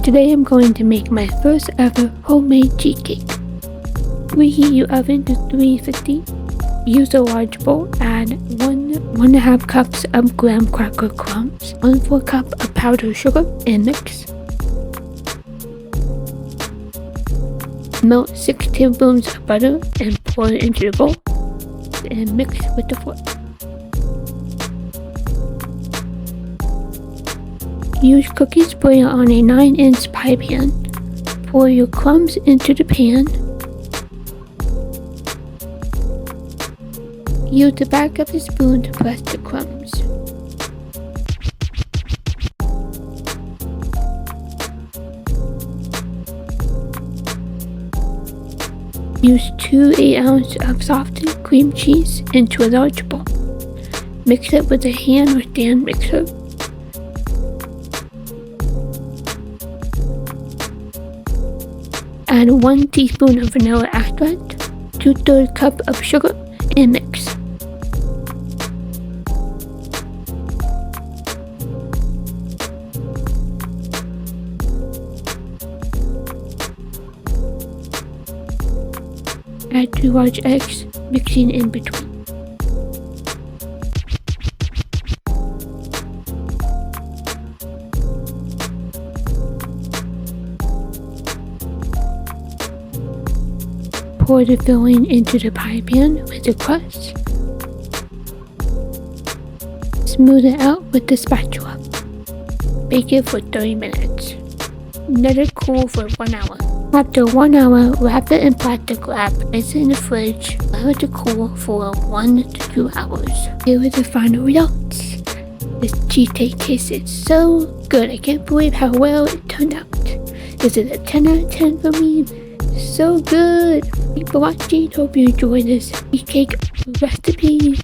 Today I'm going to make my first ever homemade cheesecake. Reheat your oven to 350. Use a large bowl. Add 1.5 cups of graham cracker crumbs, 1/4 cup of powdered sugar, and mix. Melt 6 tablespoons of butter and pour it into the bowl and mix with the fork. Use cookie sprayer on a 9-inch pie pan. Pour your crumbs into the pan. Use the back of the spoon to press the crumbs. Use 2 8-ounce of softened cream cheese into a large bowl. Mix it with a hand or stand mixer. Add 1 teaspoon of vanilla extract, 2/3 cup of sugar, and mix. Add 2 large eggs, mixing in between. Pour the filling into the pie pan with the crust. Smooth it out with the spatula. Bake it for 30 minutes. Let it cool for 1 hour. After 1 hour, wrap it in plastic wrap, place it in the fridge, allow it to cool for 1 to 2 hours. Here are the final results. This cheesecake tasted so good. I can't believe how well it turned out. This is a 10 out of 10 for me. So good. Thanks for watching. Hope you enjoyed this cheesecake recipe.